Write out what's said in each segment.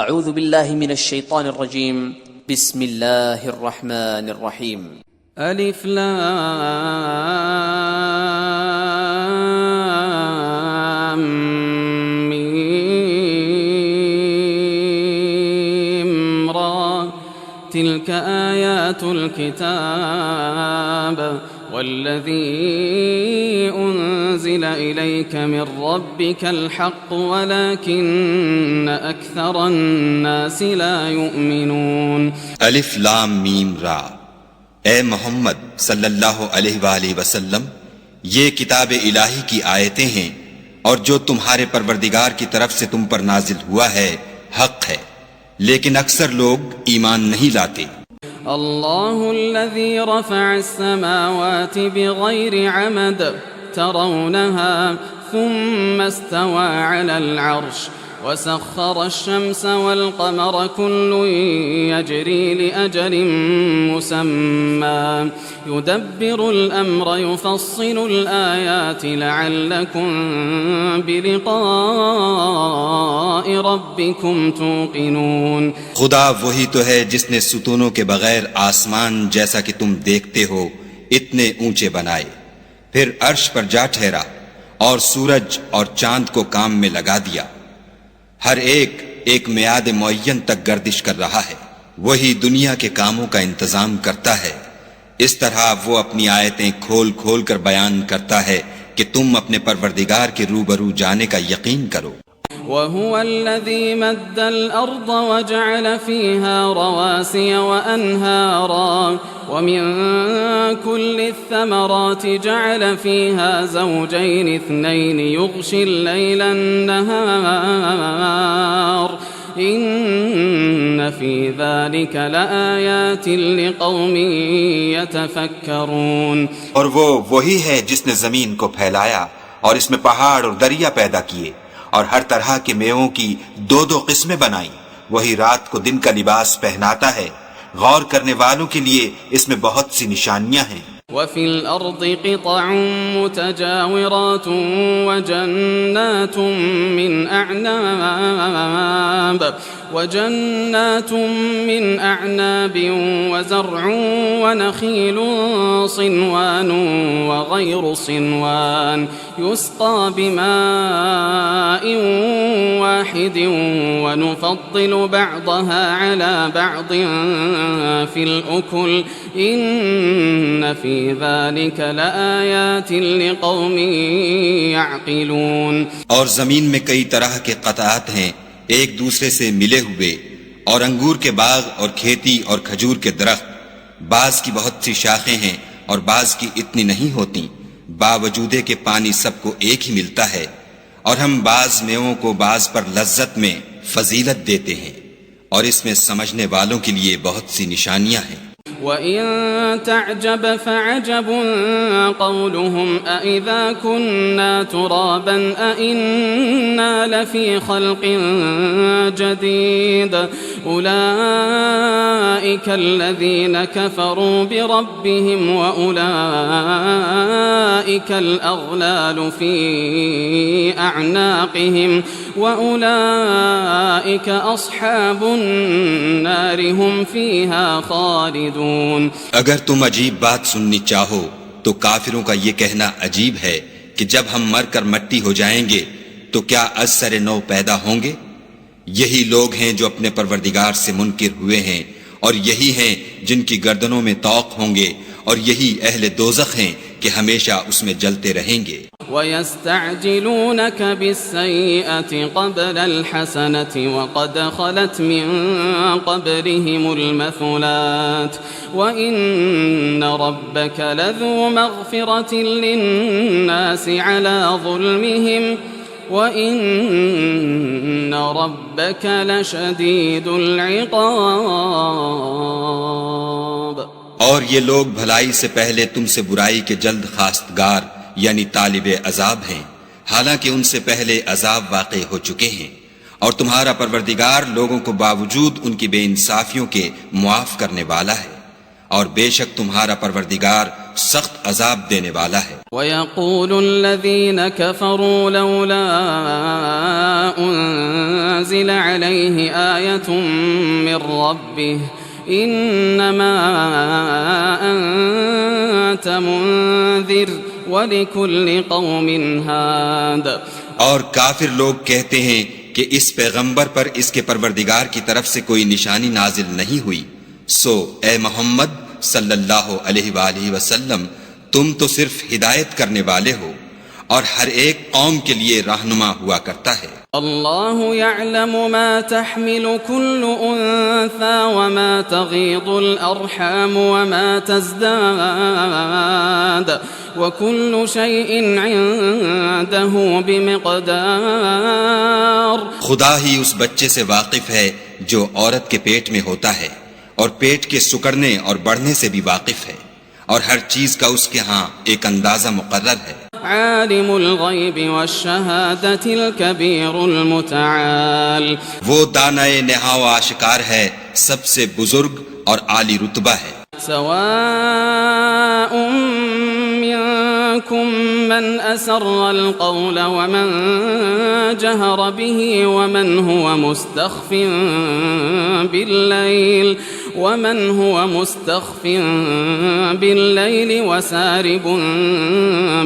اعوذ باللہ من الشیطان الرجیم بسم اللہ الرحمن الرحیم الف لام میم را تلك آیات الكتاب والذي أنزل إليك من ربك الحق ولكن أكثر الناس لا يؤمنون الف لام میم را، اے محمد صلی اللہ علیہ وآلہ وسلم، یہ کتاب الہی کی آیتیں ہیں اور جو تمہارے پروردگار کی طرف سے تم پر نازل ہوا ہے حق ہے، لیکن اکثر لوگ ایمان نہیں لاتے۔ الله الذي رفع السماوات بغير عمد ترونها ثم استوى على العرش وسخر الشمس والقمر كل يجري لأجل مسمى يدبر الأمر يفصل الآيات لعلكم بلقاء ربكم توقنون۔ خدا وہی تو ہے جس نے ستونوں کے بغیر آسمان جیسا کہ تم دیکھتے ہو اتنے اونچے بنائے، پھر عرش پر جا ٹھہرا اور سورج اور چاند کو کام میں لگا دیا، ہر ایک میعاد معین تک گردش کر رہا ہے، وہی دنیا کے کاموں کا انتظام کرتا ہے۔ اس طرح وہ اپنی آیتیں کھول کھول کر بیان کرتا ہے کہ تم اپنے پروردگار کے روبرو جانے کا یقین کرو۔ وهو الذي مد الأرض وجعل فيها رواسي وأنهارا ومن كل الثمرات جعل فيها زوجين اثنين يغشي الليل النهار إن في ذلك لآيات لقوم يتفكرون۔ اور وہ وہی ہے جس نے زمین کو پھیلایا اور اس میں پہاڑ اور دریا پیدا کیے اور ہر طرح کے میووں کی دو قسمیں بنائیں، وہی رات کو دن کا لباس پہناتا ہے، غور کرنے والوں کے لیے اس میں بہت سی نشانیاں ہیں۔ وفي الأرض قطع متجاورات وجنات من أعناب وزرع ونخيل صنوان وغير صنوان يسقى بماء واحد ونفضل بعضها على بعض في الأكل إن في ذلك لآيات لقوم يعقلون۔ اور زمین میں کئی طرح کے قطعات ہیں ایک دوسرے سے ملے ہوئے، اور انگور کے باغ اور کھیتی اور کھجور کے درخت، بعض کی بہت سی شاخیں ہیں اور بعض کی اتنی نہیں ہوتی، باوجود کہ پانی سب کو ایک ہی ملتا ہے، اور ہم بعض میووں کو بعض پر لذت میں فضیلت دیتے ہیں، اور اس میں سمجھنے والوں کے لیے بہت سی نشانیاں ہیں۔ وَإِن تَعْجَبْ فَعَجَبٌ قَوْلُهُمْ أَإِذَا كُنَّا تُرَابًا أَإِنَّا لَفِي خَلْقٍ جَدِيدٍ أُولَئِكَ الَّذِينَ كَفَرُوا بِرَبِّهِمْ وَأُولَئِكَ الْأَغْلَالُ فِي أَعْنَاقِهِمْ وَأُولَئِكَ أَصْحَابُ النَّارِ هُمْ فِيهَا خَالِدُونَ۔ اگر تم عجیب بات سننی چاہو تو کافروں کا یہ کہنا عجیب ہے کہ جب ہم مر کر مٹی ہو جائیں گے تو کیا از سر نو پیدا ہوں گے؟ یہی لوگ ہیں جو اپنے پروردگار سے منکر ہوئے ہیں، اور یہی ہیں جن کی گردنوں میں طوق ہوں گے، اور یہی اہل دوزخ ہیں کہ ہمیشہ اس میں جلتے رہیں گے۔ وَيَسْتَعْجِلُونَكَ بِالسَّيِّئَةِ قَبْلَ الْحَسَنَةِ وَقَدْ خَلَتْ مِن قَبْلِهِمُ الْمَثُلَاتُ وَإِنَّ رَبَّكَ لَذُو مَغْفِرَةٍ لِلنَّاسِ عَلَى ظُلْمِهِمْ وَإِنَّ رَبَّكَ لَشَدِيدُ الْعِقَابِ۔ اور یہ لوگ بھلائی سے پہلے تم سے برائی کے جلد خواستگار یعنی طالب عذاب ہیں، حالانکہ ان سے پہلے عذاب واقع ہو چکے ہیں، اور تمہارا پروردگار لوگوں کو باوجود ان کی بے انصافیوں کے معاف کرنے والا ہے، اور بے شک تمہارا پروردگار سخت عذاب دینے والا ہے۔ وَيَقُولُ الَّذِينَ كَفَرُوا لَوْلَا أُنزِلَ عَلَيْهِ آيَةٌ مِّن رَّبِّهِ إِنَّمَا أَنتَ مُنذِرٌ وَلِكُلِّ قَوْمٍ هَادٍ۔ اور کافر لوگ کہتے ہیں کہ اس پیغمبر پر اس کے پروردگار کی طرف سے کوئی نشانی نازل نہیں ہوئی، سو اے محمد صلی اللہ علیہ وآلہ وسلم تم تو صرف ہدایت کرنے والے ہو اور ہر ایک قوم کے لیے رہنما ہوا کرتا ہے۔ اللہ يعلم ما تحمل كل انثى وما تغيض الارحام وما تزداد وكل شيء عنده بمقدار۔ خدا ہی اس بچے سے واقف ہے جو عورت کے پیٹ میں ہوتا ہے، اور پیٹ کے سکڑنے اور بڑھنے سے بھی واقف ہے، اور ہر چیز کا اس کے ہاں ایک اندازہ مقرر ہے۔ عالم الغیب والشہادۃ الکبیر المتعال۔ وہ دانائے نہا و آشکار ہے، سب سے بزرگ اور عالی رتبہ ہے۔ سواء منکم من اسر القول ومن جہر به ومن هو مستخف باللیل وسارب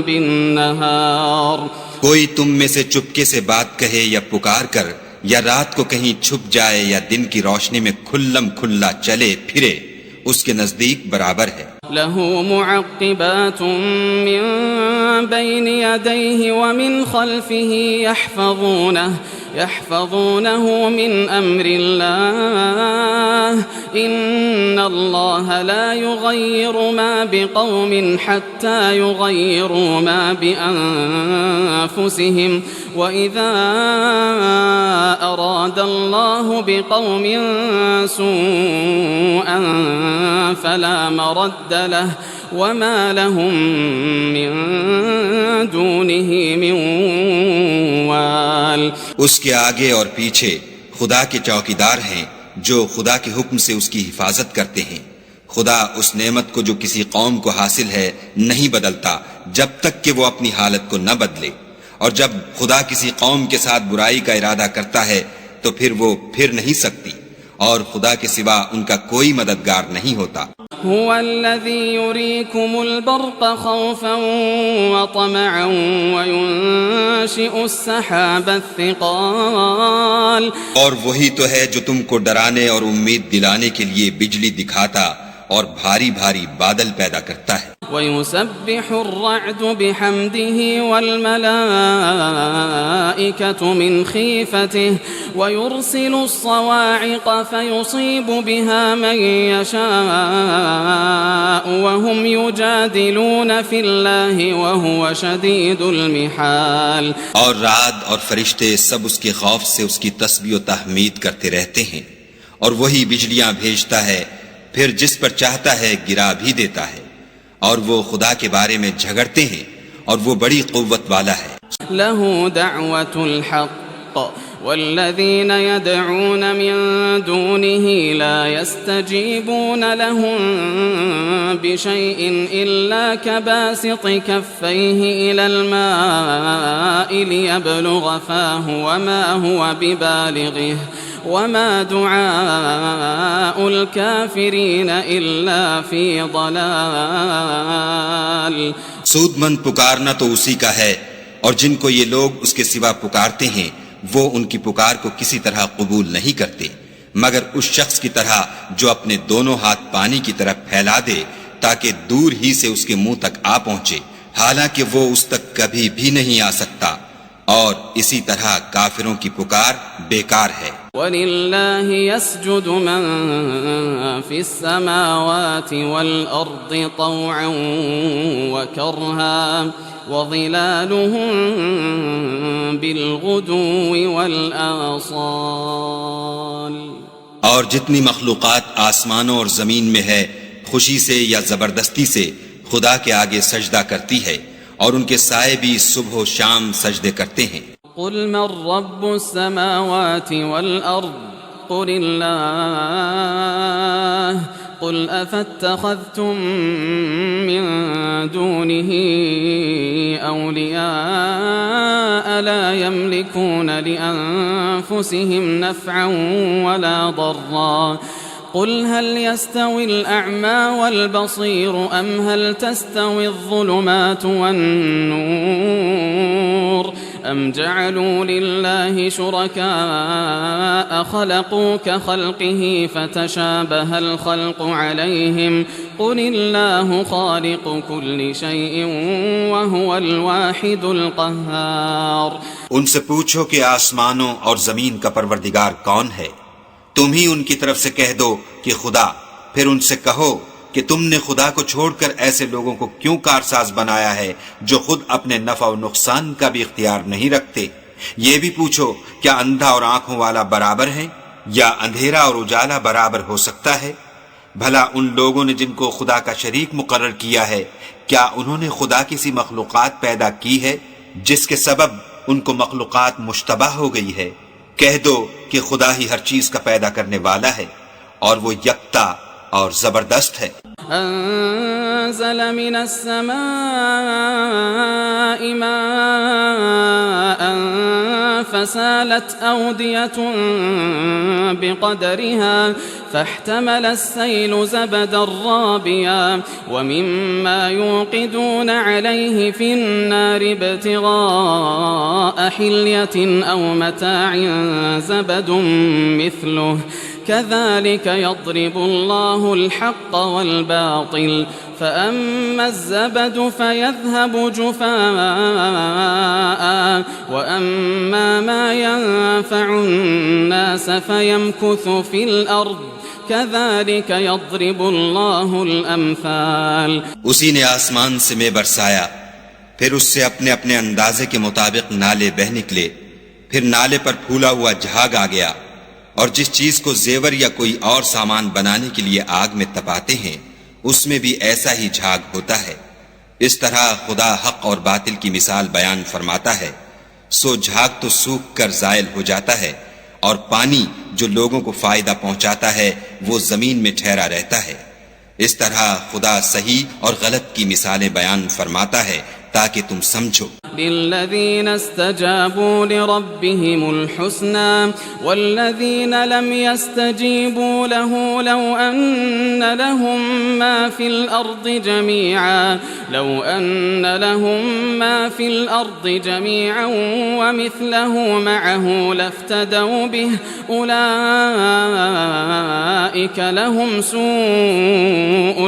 بالنہار۔ کوئی تم میں سے چپکے سے بات کہے یا پکار کر، یا رات کو کہیں چھپ جائے یا دن کی روشنی میں کھلم کھلا چلے پھرے، اس کے نزدیک برابر ہے۔ له معقبات من بين يديه ومن خلفه يحفظونه من أمر الله إن الله لا يغير ما بقوم حتى يغيروا ما بأنفسهم وإذا أراد الله بقوم سوءا فلا مرد له وما لهم من دونه من وال۔ اس کے آگے اور پیچھے خدا کے چوکیدار ہیں جو خدا کے حکم سے اس کی حفاظت کرتے ہیں۔ خدا اس نعمت کو جو کسی قوم کو حاصل ہے نہیں بدلتا جب تک کہ وہ اپنی حالت کو نہ بدلے، اور جب خدا کسی قوم کے ساتھ برائی کا ارادہ کرتا ہے تو پھر وہ پھر نہیں سکتی، اور خدا کے سوا ان کا کوئی مددگار نہیں ہوتا۔ هو الذي يريكم البرق خوفا وطمعا وينشئ السحاب الثقال۔ اور وہی تو ہے جو تم کو ڈرانے اور امید دلانے کے لیے بجلی دکھاتا اور بھاری بھاری بادل پیدا کرتا ہے۔ ويسبح الرعد بحمده والملائكة من خيفته ويرسل الصواعق فيصيب بها من يشاء وهم يجادلون في الله وهو شديد المحال۔ اور رعد اور فرشتے سب اس کے خوف سے اس کی تسبیح و تحمید کرتے رہتے ہیں، اور وہی بجلیاں بھیجتا ہے، پھر جس پر چاہتا ہے گرا بھی دیتا ہے، اور وہ خدا کے بارے میں جھگڑتے ہیں، اور وہ بڑی قوت والا ہے۔ له دعوة الحق والذين يدعون من دونه لا يستجيبون لهم بشيء إلا كباسط كفيه إلى الماء ليبلغ فاه وما هو ببالغه وما دعاء الكافرين إلا في ضلال۔ سود مند پکارنا تو اسی کا ہے، اور جن کو یہ لوگ اس کے سوا پکارتے ہیں وہ ان کی پکار کو کسی طرح قبول نہیں کرتے، مگر اس شخص کی طرح جو اپنے دونوں ہاتھ پانی کی طرف پھیلا دے تاکہ دور ہی سے اس کے منہ تک آ پہنچے، حالانکہ وہ اس تک کبھی بھی نہیں آ سکتا، اور اسی طرح کافروں کی پکار بیکار ہے۔ وَلِلَّهِ يَسْجُدُ مَن فِي السَّمَاوَاتِ وَالْأَرْضِ طَوْعًا وَكَرْهًا وَظِلَالُهُم بِالْغُدُوِّ وَالْآصَالِ۔ اور جتنی مخلوقات آسمانوں اور زمین میں ہے خوشی سے یا زبردستی سے خدا کے آگے سجدہ کرتی ہے، اور ان کے سائے بھی صبح و شام سجدے کرتے ہیں۔ قل من رب السماوات والأرض قل الله قل أفاتخذتم من دونه أولياء لا يملكون لأنفسهم نفعا ولا ضرا قل هل يستوي الأعمى والبصير أم هل تستوي الظلمات والنور أم جعلوا لله شركاء خلقوا كخلقه فتشابه الخلق عليهم قل الله خالق كل شيء وهو الواحد القهار. ان سے پوچھو کہ آسمانوں اور زمین کا پروردگار کون ہے؟ تم ہی ان کی طرف سے کہہ دو کہ خدا. پھر ان سے کہو کہ تم نے خدا کو چھوڑ کر ایسے لوگوں کو کیوں کارساز بنایا ہے جو خود اپنے نفع و نقصان کا بھی اختیار نہیں رکھتے. یہ بھی پوچھو کیا اندھا اور آنکھوں والا برابر ہے یا اندھیرا اور اجالا برابر ہو سکتا ہے؟ بھلا ان لوگوں نے جن کو خدا کا شریک مقرر کیا ہے کیا انہوں نے خدا کی سی مخلوقات پیدا کی ہے جس کے سبب ان کو مخلوقات مشتبہ ہو گئی ہے؟ کہہ دو کہ خدا ہی ہر چیز کا پیدا کرنے والا ہے اور وہ یکتا اور زبردست ہے. انزل من السماء ماء فسالت أودية بقدرها فاحتمل السيل زبدا رابيا ومما يوقدون عليه في النار ابتغاء حلية أو متاع زبد مثله كذلك يضرب الله الحق والباطل فأما الزبد فيذهب جفاء وأما ما ينفع الناس فيمكث في الأرض كذلك يضرب الله الأمثال. اسی نے آسمان سے میں برسایا، پھر اس سے اپنے اپنے اندازے کے مطابق نالے بہ نکلے، پھر نالے پر پھولا ہوا جھاگ آ گیا، اور جس چیز کو زیور یا کوئی اور سامان بنانے کے لیے آگ میں تپاتے ہیں اس میں بھی ایسا ہی جھاگ ہوتا ہے. اس طرح خدا حق اور باطل کی مثال بیان فرماتا ہے. سو جھاگ تو سوکھ کر زائل ہو جاتا ہے اور پانی جو لوگوں کو فائدہ پہنچاتا ہے وہ زمین میں ٹھہرا رہتا ہے. اس طرح خدا صحیح اور غلط کی مثالیں بیان فرماتا ہے تاکہ تم سمجھو. للذين استجابوا لربهم الحسنى والذين لم يستجيبوا له لو أن لهم ما في الأرض جميعا ومثله معه لافتدوا به أولئك لهم سوء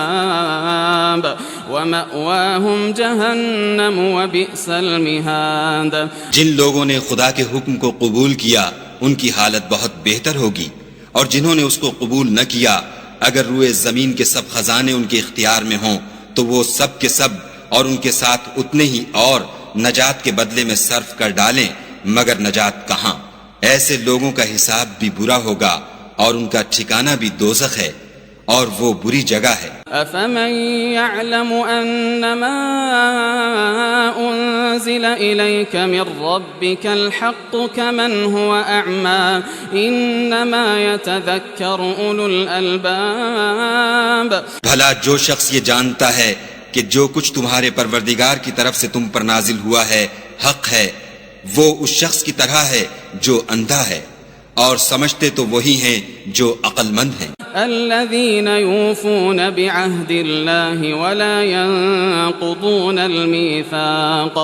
الحساب ومأواهم جهنم وبئس المہاد. جن لوگوں نے خدا کے حکم کو قبول کیا ان کی حالت بہت بہتر ہوگی، اور جنہوں نے اس کو قبول نہ کیا اگر روئے زمین کے سب خزانے ان کے اختیار میں ہوں تو وہ سب کے سب اور ان کے ساتھ اتنے ہی اور نجات کے بدلے میں صرف کر ڈالیں، مگر نجات کہاں. ایسے لوگوں کا حساب بھی برا ہوگا اور ان کا ٹھکانہ بھی دوزخ ہے اور وہ بری جگہ ہے. أفمن يعلم أنما أنزل إليك من ربك الحق كمن هو أعمى إنما يتذكر أولو الألباب. بھلا جو شخص یہ جانتا ہے کہ جو کچھ تمہارے پروردگار کی طرف سے تم پر نازل ہوا ہے حق ہے، وہ اس شخص کی طرح ہے جو اندھا ہے، اور سمجھتے تو وہی ہیں جو عقل مند ہیں. الذين يوفون بعهد الله ولا ينقضون الميثاق.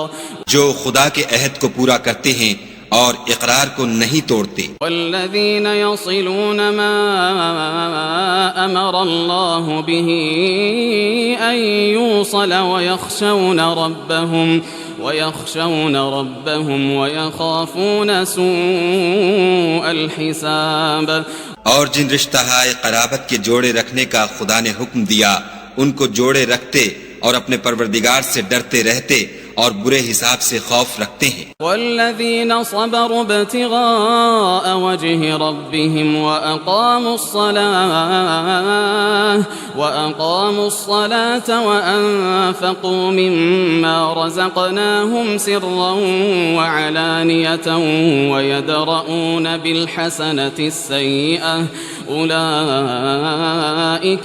جو خدا کے عہد کو پورا کرتے ہیں اور اقرار کو نہیں توڑتے. والذين يصلون ما أمر الله به أن يوصل ويخشون ربهم ويخافون سوء الحساب. اور جن رشتہ قرابت کے جوڑے رکھنے کا خدا نے حکم دیا ان کو جوڑے رکھتے اور اپنے پروردگار سے ڈرتے رہتے اور برے حساب سے خوف رکھتے ہیں. والذین صبروا ابتغاء وجه ربهم وأقاموا الصلاة وأنفقوا مما رزقناهم سرا وعلانية ويدرؤون بالحسنة السيئة أولئك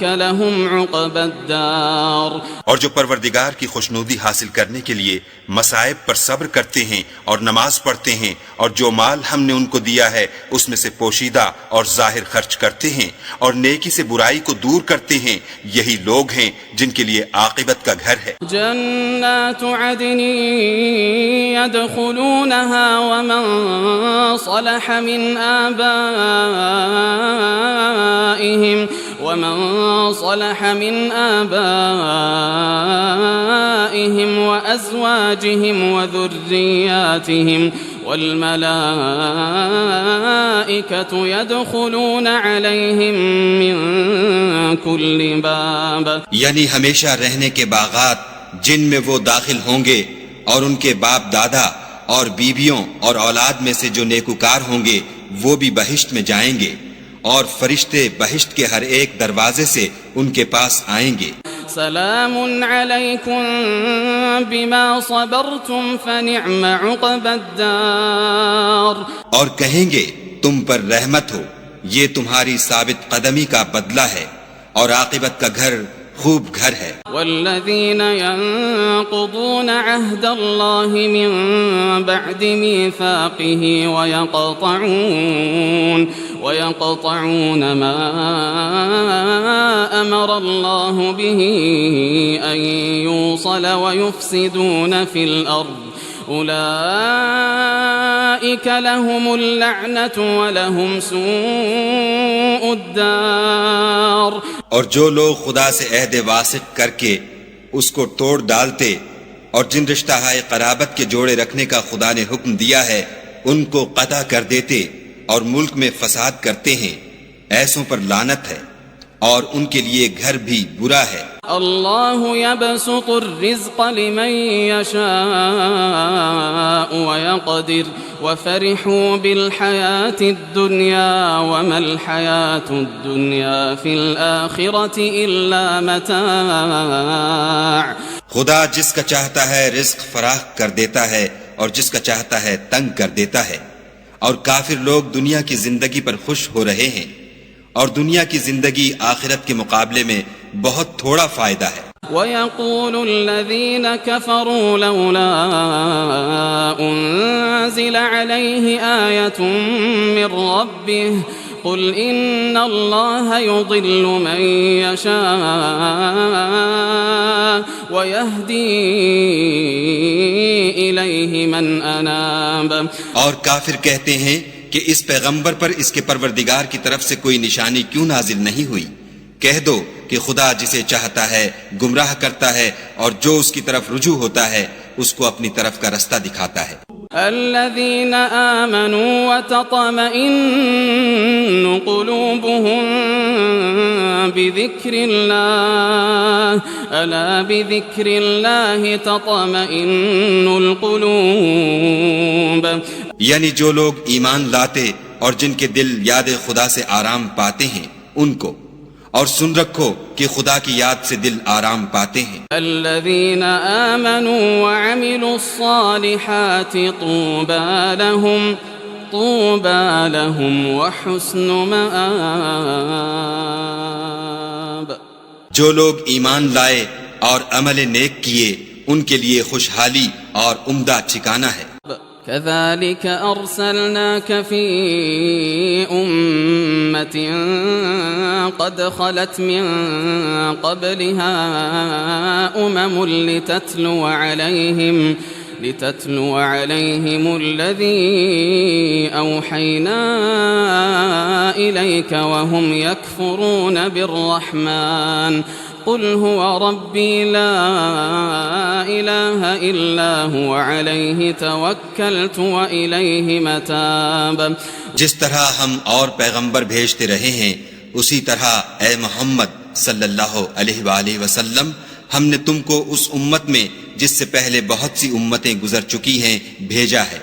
لهم عقبى الدار. اور جو پروردگار کی خوشنودی حاصل کرنے کے لیے مصائب پر صبر کرتے ہیں اور نماز پڑھتے ہیں اور جو مال ہم نے ان کو دیا ہے اس میں سے پوشیدہ اور ظاہر خرچ کرتے ہیں اور نیکی سے برائی کو دور کرتے ہیں، یہی لوگ ہیں جن کے لیے عاقبت کا گھر ہے. جنات عدن يدخلونها ومن صلح من آبائهم وأزواجهم وذرياتهم والملائكة يدخلون عليهم من كل باب. یعنی ہمیشہ رہنے کے باغات جن میں وہ داخل ہوں گے اور ان کے باپ دادا اور بیویوں اور اولاد میں سے جو نیکوکار ہوں گے وہ بھی بہشت میں جائیں گے، اور فرشتے بہشت کے ہر ایک دروازے سے ان کے پاس آئیں گے. سلام علیکم بما صبرتم فنعم عقبى الدار. اور کہیں گے تم پر رحمت ہو، یہ تمہاری ثابت قدمی کا بدلہ ہے اور عاقبت کا گھر خوب گھر ہے. والذین ينقضون عهد الله من بعد ميثاقه ويقطعون ما أمر الله به أن يوصل ويفسدون في الأرض أولئك لهم اللعنة ولهم سوء الدار. اور جو لوگ خدا سے عہد واثق کر کے اس کو توڑ ڈالتے اور جن رشتہ قرابت کے جوڑے رکھنے کا خدا نے حکم دیا ہے ان کو قطع کر دیتے اور ملک میں فساد کرتے ہیں، ایسوں پر لعنت ہے اور ان کے لیے گھر بھی برا ہے. اللہ يبسط الرزق لمن يشاء ويقدر وفرحوا بالحياة الدنيا وما الحياة الدنيا في الآخرة إلا متاع. خدا جس کا چاہتا ہے رزق فراخ کر دیتا ہے اور جس کا چاہتا ہے تنگ کر دیتا ہے، اور کافر لوگ دنیا کی زندگی پر خوش ہو رہے ہیں اور دنیا کی زندگی آخرت کے مقابلے میں بہت تھوڑا فائدہ ہے. وَيَقُولُ الَّذِينَ كَفَرُوا لَوْلَا أُنزِلَ عَلَيْهِ آيَةٌ مِّن رَّبِّهِ قُلْ إِنَّ اللَّهَ يُضِلُّ مَن يَشَاءُ وَيَهْدِي إِلَيْهِ مَنْ أَنَابَ. اور کافر کہتے ہیں کہ اس پیغمبر پر اس کے پروردگار کی طرف سے کوئی نشانی کیوں نازل نہیں ہوئی؟ کہہ دو کہ خدا جسے چاہتا ہے گمراہ کرتا ہے اور جو اس کی طرف رجوع ہوتا ہے اس کو اپنی طرف کا رستہ دکھاتا ہے. الذين آمنوا وتطمئن قلوبهم بذكر الله ألا بذكر الله تطمئن القلوب. یعنی جو لوگ ایمان لاتے اور جن کے دل یاد خدا سے آرام پاتے ہیں ان کو، اور سن رکھو کہ خدا کی یاد سے دل آرام پاتے ہیں. الذين آمنوا وعملوا الصالحات طوبى لهم وحسن مآب. جو لوگ ایمان لائے اور عمل نیک کیے ان کے لیے خوشحالی اور عمدہ ٹھکانہ ہے. كذلك أرسلناك في أمة قد خلت من قبلها لتتلو عليهم الذي أوحينا إليك وهم يكفرون بالرحمن قل هو ربي لا إله إلا هو عليه توكلت وإليه متاب. جس طرح ہم اور پیغمبر بھیجتے رہے ہیں اسی طرح اے محمد صلی اللہ علیہ وآلہ وسلم ہم نے تم کو اس امت میں جس سے پہلے بہت سی امتیں گزر چکی ہیں بھیجا ہے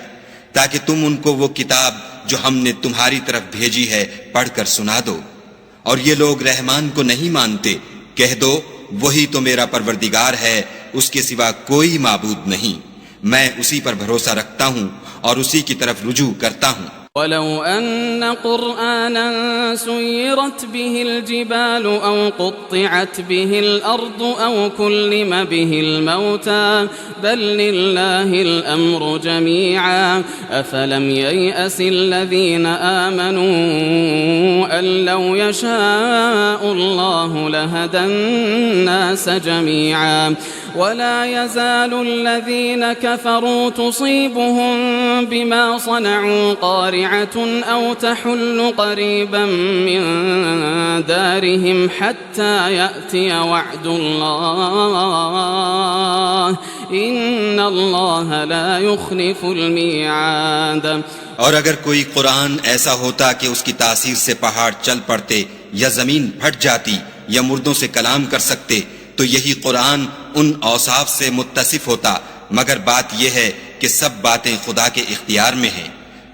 تاکہ تم ان کو وہ کتاب جو ہم نے تمہاری طرف بھیجی ہے پڑھ کر سنا دو. اور یہ لوگ رحمان کو نہیں مانتے، کہہ دو وہی تو میرا پروردگار ہے، اس کے سوا کوئی معبود نہیں، میں اسی پر بھروسہ رکھتا ہوں اور اسی کی طرف رجوع کرتا ہوں. ولو أن قرآنا سيرت به الجبال أو قطعت به الأرض أو كلم به الموتى بل لله الأمر جميعا أفلم ييأس الذين آمنوا أن لو يشاء الله لهدى الناس جميعا ولا يزال الذين كفروا تصيبهم بما صنعوا قارعة أو تحل قريبا من دارهم حتى يأتي وعد الله إن الله لا يخلف الميعاد. اور اگر کوئی قرآن ایسا ہوتا کہ اس کی تاثیر سے پہاڑ چل پڑتے یا زمین پھٹ جاتی یا مردوں سے کلام کر سکتے تو یہی قرآن ان اوصاف سے متصف ہوتا، مگر بات یہ ہے کہ سب باتیں خدا کے اختیار میں ہیں.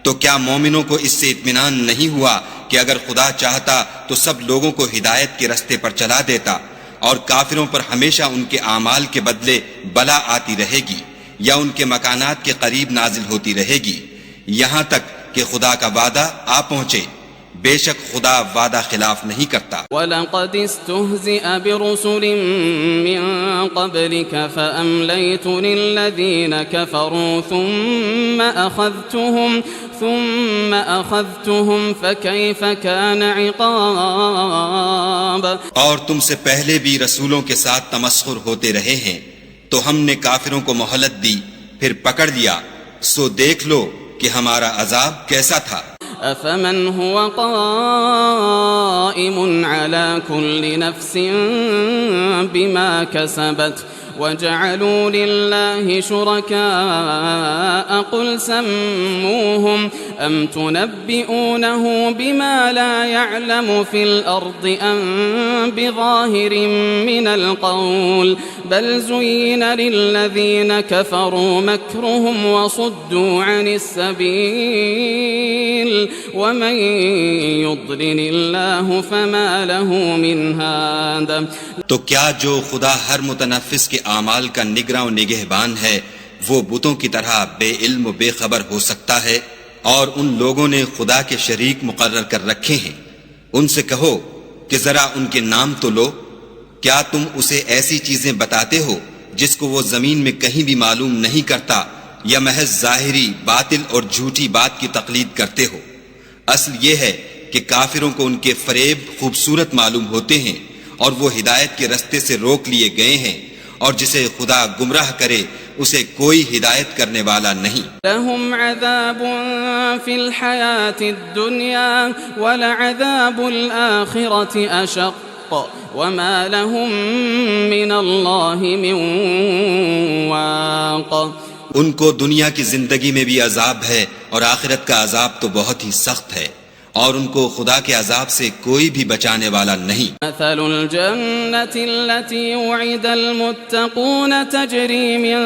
تو کیا مومنوں کو اس سے اطمینان نہیں ہوا کہ اگر خدا چاہتا تو سب لوگوں کو ہدایت کے رستے پر چلا دیتا، اور کافروں پر ہمیشہ ان کے اعمال کے بدلے بلا آتی رہے گی یا ان کے مکانات کے قریب نازل ہوتی رہے گی یہاں تک کہ خدا کا وعدہ آ پہنچے. بے شک خدا وعدہ خلاف نہیں کرتا. وَلَقَدِ اسْتُهْزِئَ بِرُسُلٍ مِّن قَبْلِكَ فَأَمْلَيْتُ لِلَّذِينَ كَفَرُوا ثُمَّ أَخَذْتُهُمْ فَكَيْفَ كَانَ عِقَابِ. اور تم سے پہلے بھی رسولوں کے ساتھ تمسخر ہوتے رہے ہیں تو ہم نے کافروں کو مہلت دی پھر پکڑ لیا، سو دیکھ لو کہ ہمارا عذاب کیسا تھا. أفمن هو قائم على كل نفس بما كسبت وجعلوا لله شركاء قل سموهم أم تنبئونه بما لا يعلم في الأرض أم بظاهر من القول بل زين للذين كفروا مكرهم وصدوا عن السبيل ومن يضلل الله فما له من هاد. تو کیا جو خدا ہر متنفس کے اعمال کا نگراں و نگہبان ہے وہ بتوں کی طرح بے علم و بے خبر ہو سکتا ہے؟ اور ان لوگوں نے خدا کے شریک مقرر کر رکھے ہیں. ان سے کہو کہ ذرا ان کے نام تو لو. کیا تم اسے ایسی چیزیں بتاتے ہو جس کو وہ زمین میں کہیں بھی معلوم نہیں کرتا، یا محض ظاہری باطل اور جھوٹی بات کی تقلید کرتے ہو؟ اصل یہ ہے کہ کافروں کو ان کے فریب خوبصورت معلوم ہوتے ہیں اور وہ ہدایت کے رستے سے روک لیے گئے ہیں، اور جسے خدا گمراہ کرے اسے کوئی ہدایت کرنے والا نہیں. لهم عذاب في الحياة الدنيا ولعذاب الآخرة أشق وما لهم من الله من واق. ان کو دنیا کی زندگی میں بھی عذاب ہے اور آخرت کا عذاب تو بہت ہی سخت ہے، اور ان کو خدا کے عذاب سے کوئی بھی بچانے والا نہیں. مثل الجنة التي وعد المتقون تجري من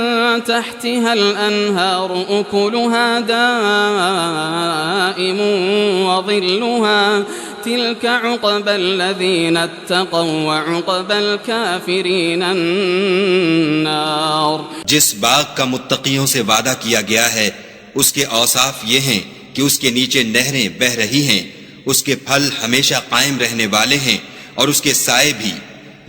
تحتها الأنهار أكلها دائم وظلها تلك عقبى الذين اتقوا وعقبى الكافرين النار. جس باغ کا متقیوں سے وعدہ کیا گیا ہے اس کے اوصاف یہ ہیں کہ اس کے نیچے نہریں بہ رہی ہیں، اس کے پھل ہمیشہ قائم رہنے والے ہیں، اور اس کے سائے بھی.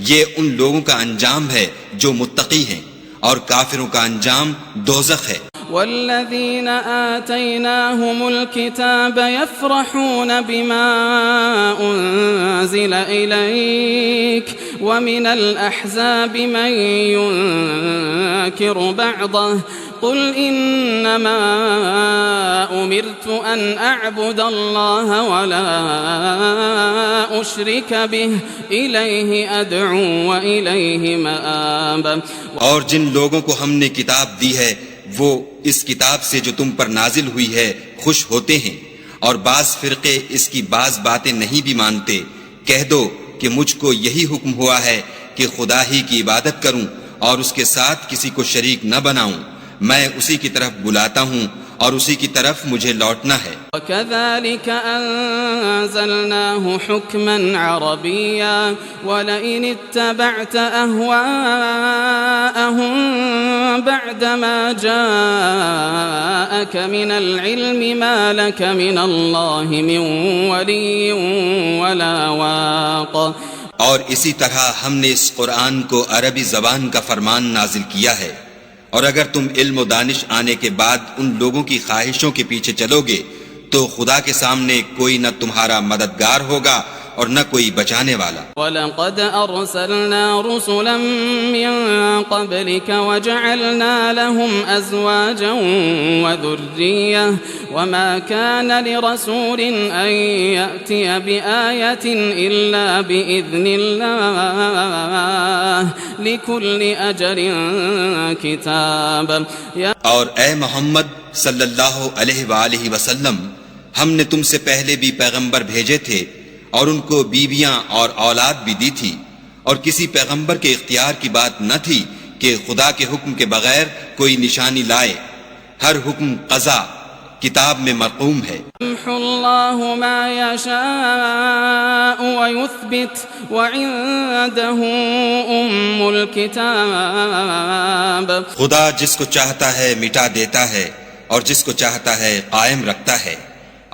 یہ ان لوگوں کا انجام ہے جو متقی ہیں، اور کافروں کا انجام دوزخ ہے. والذين آتيناهم الكتاب يفرحون بما أنزل إليك ومن الأحزاب من ينكر بعضه قل إنما أمرت أن أعبد الله ولا أشرك به إليه أدعو وإليه مآب. اور جن لوگوں کو ہم نے کتاب دی ہے وہ اس کتاب سے جو تم پر نازل ہوئی ہے خوش ہوتے ہیں، اور بعض فرقے اس کی بعض باتیں نہیں بھی مانتے. کہہ دو کہ مجھ کو یہی حکم ہوا ہے کہ خدا ہی کی عبادت کروں اور اس کے ساتھ کسی کو شریک نہ بناؤں. میں اسی کی طرف بلاتا ہوں اور اسی کی طرف مجھے لوٹنا ہے۔ وكذلك أنزلناه حكما عربيا ولئن اتبعت أهواءهم بعدما جاءك من العلم ما لك من الله من ولي ولا واق۔ اور اسی طرح ہم نے اس قرآن کو عربی زبان کا فرمان نازل کیا ہے، اور اگر تم علم و دانش آنے کے بعد ان لوگوں کی خواہشوں کے پیچھے چلو گے تو خدا کے سامنے کوئی نہ تمہارا مددگار ہوگا اور نہ کوئی بچانے والا۔ وَلَقَدْ أَرْسَلْنَا رُسُلًا مِّن قَبْلِكَ وَجَعَلْنَا لَهُمْ أَزْوَاجًا وَذُرِّيَّةً وَمَا كَانَ لِرَسُولٍ أَن يَأْتِيَ بِآيَةٍ إِلَّا بِإِذْنِ اللَّهِ لِكُلِّ أَجَلٍ كِتَابٌ۔ اور اے محمد صلی اللہ علیہ وآلہ وسلم، ہم نے تم سے پہلے بھی پیغمبر بھیجے تھے اور ان کو بیویاں اور اولاد بھی دی تھی، اور کسی پیغمبر کے اختیار کی بات نہ تھی کہ خدا کے حکم کے بغیر کوئی نشانی لائے۔ ہر حکم قضا کتاب میں مرقوم ہے۔ يمحو الله ما يشاء ويثبت وعنده أم الكتاب۔ خدا جس کو چاہتا ہے مٹا دیتا ہے اور جس کو چاہتا ہے قائم رکھتا ہے،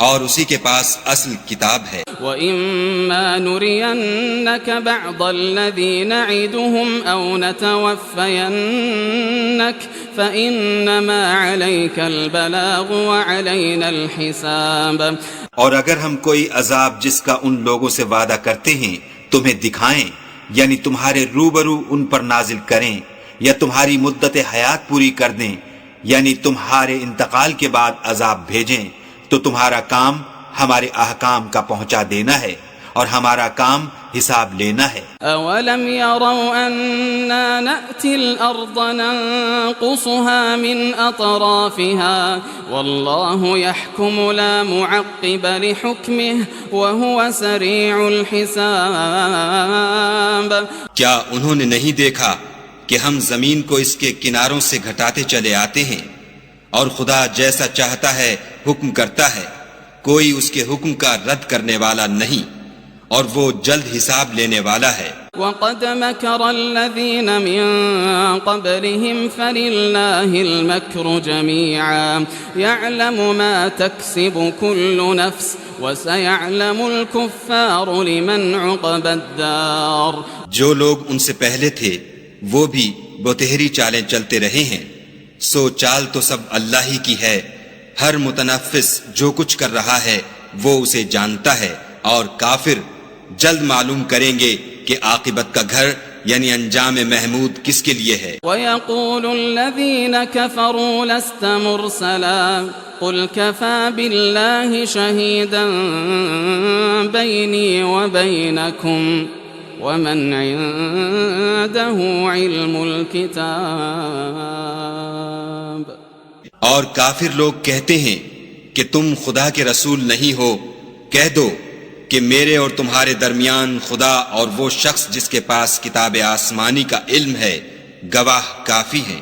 اور اسی کے پاس اصل کتاب ہے۔ وَإِمَّا نُرِيَنَّكَ بَعْضَ الَّذِي نَعِدُهُمْ أَوْ نَتَوَفَّيَنَّكَ فَإِنَّمَا عَلَيْكَ الْبَلَاغُ وَعَلَيْنَا الْحِسَابُ۔ اور اگر ہم کوئی عذاب جس کا ان لوگوں سے وعدہ کرتے ہیں تمہیں دکھائیں، یعنی تمہارے روبرو ان پر نازل کریں، یا تمہاری مدت حیات پوری کر دیں، یعنی تمہارے انتقال کے بعد عذاب بھیجیں، تو تمہارا کام ہمارے احکام کا پہنچا دینا ہے اور ہمارا کام حساب لینا ہے۔ أَوَلَمْ يَرَوْا أَنَّا نَأْتِي الْأَرْضَ نَنقُصُهَا مِنْ أَطْرَافِهَا وَاللَّهُ يَحْكُمُ لَا مُعَقِّبَ لِحُكْمِهِ وَهُوَ سَرِيعُ الْحِسَابِ۔ کیا انہوں نے نہیں دیکھا کہ ہم زمین کو اس کے کناروں سے گھٹاتے چلے آتے ہیں، اور خدا جیسا چاہتا ہے حکم کرتا ہے، کوئی اس کے حکم کا رد کرنے والا نہیں، اور وہ جلد حساب لینے والا ہے۔ وَقَدْ مَكَرَ الَّذِينَ مِن قَبْلِهِمْ فَلِلَّهِ الْمَكْرُ جَمِيعًا يَعْلَمُ مَا تَكْسِبُ كُلُّ نَفْسٍ وَسَيَعْلَمُ الْكُفَّارُ لِمَنْ عُقْبَى الدَّارِ۔ جو لوگ ان سے پہلے تھے وہ بھی بتہری چالیں چلتے رہے ہیں، سو چال تو سب اللہ ہی کی ہے، ہر متنفس جو کچھ کر رہا ہے وہ اسے جانتا ہے، اور کافر جلد معلوم کریں گے کہ عاقبت کا گھر یعنی انجام محمود کس کے لیے ہے۔ وَيَقُولُ الَّذِينَ كَفَرُوا لَسْتَ مُرْسَلًا قُلْ كَفَى بِاللَّهِ شَهِيدًا بَيْنِي وَبَيْنَكُمْ وَمَنْ عِندَهُ عِلْمُ الْكِتَابِ۔ اور کافر لوگ کہتے ہیں کہ تم خدا کے رسول نہیں ہو، کہہ دو کہ میرے اور تمہارے درمیان خدا اور وہ شخص جس کے پاس کتاب آسمانی کا علم ہے گواہ کافی ہیں۔